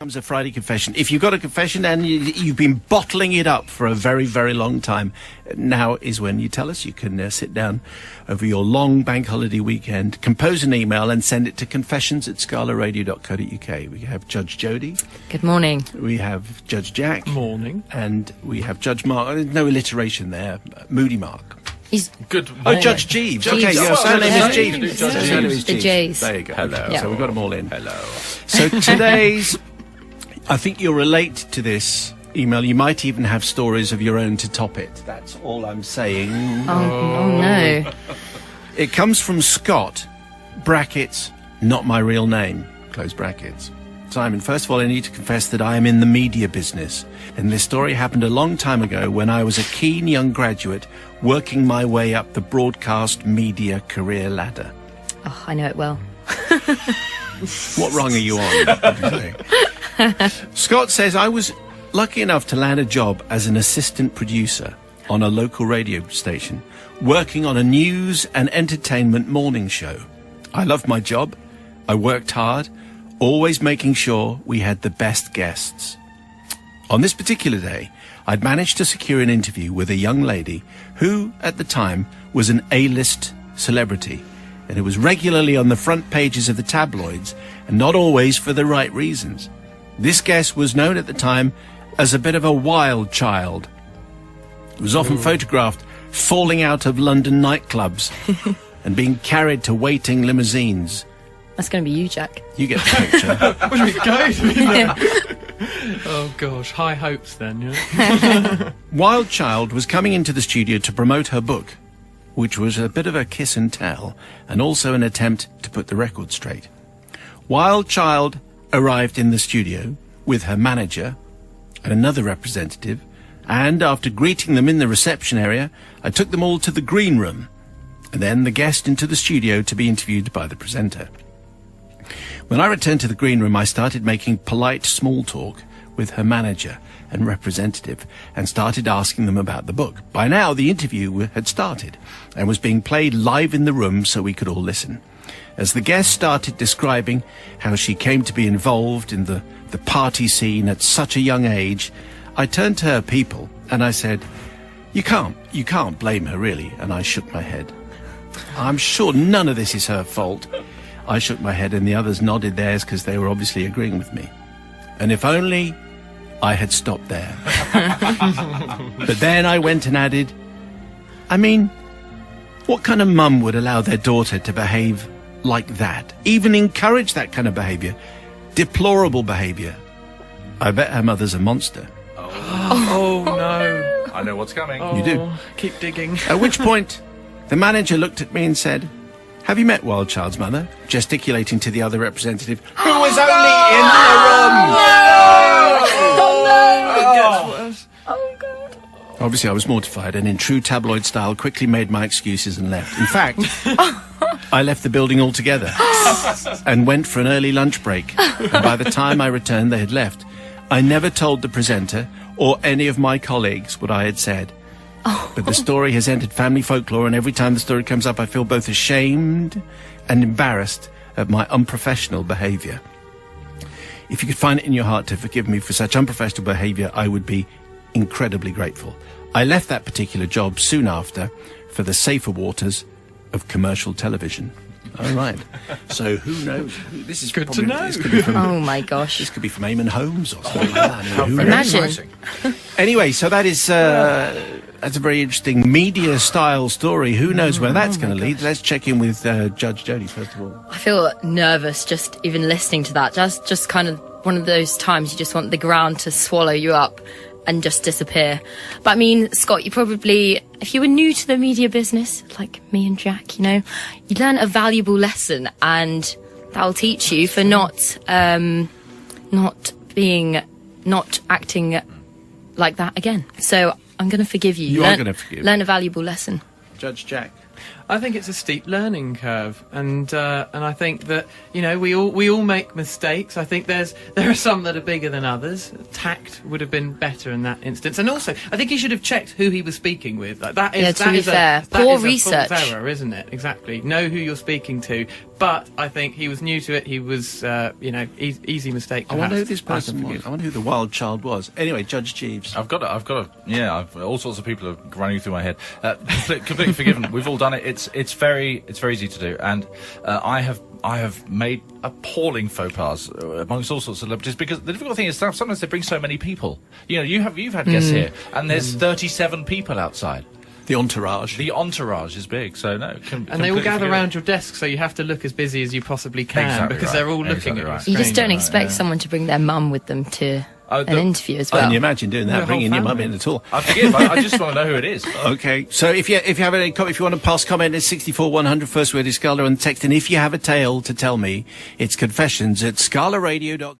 Comes a Friday confession. If you've got a confession and you've been bottling it up for a very, very long time, now is when you tell us. You can sit down over your long bank holiday weekend, compose an email and send it to confessions@scalaradio.co.uk. We have Judge Jody. Good morning. We have Judge Jack. Morning. And we have Judge Mark. There's no alliteration there. Moody Mark. He's good. Oh, Judge Jeeves. Okay, your surname is Jeeves. Your surname is Jeeves. The J's. There you go. Hello. Yeah. So we've got them all in. Hello. So today's... I think you'll relate to this email. You might even have stories of your own to top it. That's all I'm saying. Oh no. It comes from Scott, brackets, not my real name, close brackets. Simon, first of all, I need to confess that I am in the media business. And this story happened a long time ago when I was a keen young graduate working my way up the broadcast media career ladder. Oh, I know it well. What rung are you on? Scott says, I was lucky enough to land a job as an assistant producer on a local radio station, working on a news and entertainment morning show. I loved my job. I worked hard, always making sure we had the best guests. On this particular day, I'd managed to secure an interview with a young lady who, at the time, was an A-list celebrity, and who was regularly on the front pages of the tabloids, and not always for the right reasons. This guest was known at the time as a bit of a wild child. It was often photographed falling out of London nightclubs and being carried to waiting limousines. That's going to be you, Jack. You get the picture. What are we going? Oh gosh, high hopes then, yeah. Wild Child was coming into the studio to promote her book, which was a bit of a kiss and tell, and also an attempt to put the record straight. Wild Child arrived in the studio with her manager and another representative, and after greeting them in the reception area, I took them all to the green room, and then the guest into the studio to be interviewed by the presenter. When I returned to the green room, I started making polite small talk with her manager and representative and started asking them about the book. By now, the interview had started and was being played live in the room so we could all listen. As the guest started describing how she came to be involved in the party scene at such a young age, I turned to her people and I said, you can't blame her really, and I shook my head. I'm sure none of this is her fault. I shook my head and the others nodded theirs because they were obviously agreeing with me. And if only I had stopped there. But then I went and added, I mean, what kind of mum would allow their daughter to behave like that? Even encourage that kind of behaviour? Deplorable behaviour. I bet her mother's a monster. Oh no. I know what's coming. Oh, You do. Keep digging. At which point, the manager looked at me and said, have you met Wild Child's mother? Gesticulating to the other representative, who was only in the room. It gets worse. Oh, God. Obviously, I was mortified and in true tabloid style quickly made my excuses and left. In fact, I left the building altogether and went for an early lunch break. And by the time I returned, they had left. I never told the presenter or any of my colleagues what I had said. But the story has entered family folklore, and every time the story comes up, I feel both ashamed and embarrassed at my unprofessional behaviour. If you could find it in your heart to forgive me for such unprofessional behaviour, I would be incredibly grateful. I left that particular job soon after for the safer waters of commercial television. All right. So who knows? This is Good to probably- know. This could be from, Oh my gosh. this could be from Eamon Holmes or something like that. I mean, who knows? Imagine. Anyway, so that is that's a very interesting media-style story. Who knows where that's going to lead? Let's check in with Judge Jody first of all. I feel nervous just even listening to that. Just kind of one of those times you just want the ground to swallow you up and just disappear. But I mean, Scott, you probably, if you were new to the media business, like me and Jack, you know, you learn a valuable lesson, and that'll teach you for not acting like that again. So I'm going to forgive you. You are gonna forgive. Learn a valuable lesson. Judge Jack. I think it's a steep learning curve, and I think that, you know, we all make mistakes. I think there are some that are bigger than others. Tact would have been better in that instance, and also I think he should have checked who he was speaking with. Like, that is poor research. research. Error, isn't it? Exactly. Know who you're speaking to. But I think he was new to it. He was, easy mistake. I wonder who this person was. I wonder who the wild child was. Anyway, Judge Jeeves. I've got all sorts of people are running through my head. Completely forgiven. We've all done it. It's very easy to do, and I have made appalling faux pas amongst all sorts of celebrities, because the difficult thing is sometimes they bring so many people. You know, you've had guests here, and there's 37 people outside. The entourage. The entourage is big, so no. And they all gather around your desk, so you have to look as busy as you possibly can, because they're all looking at you. You just don't expect someone to bring their mum with them to an interview as well. Can you imagine doing that, bringing your mum in at all? I forgive. I just want to know who it is. Okay, so if you have any, if you want to pass comment, it's 64 first word is Scala, and text, and if you have a tale to tell me, it's confessions@scalaradio.com.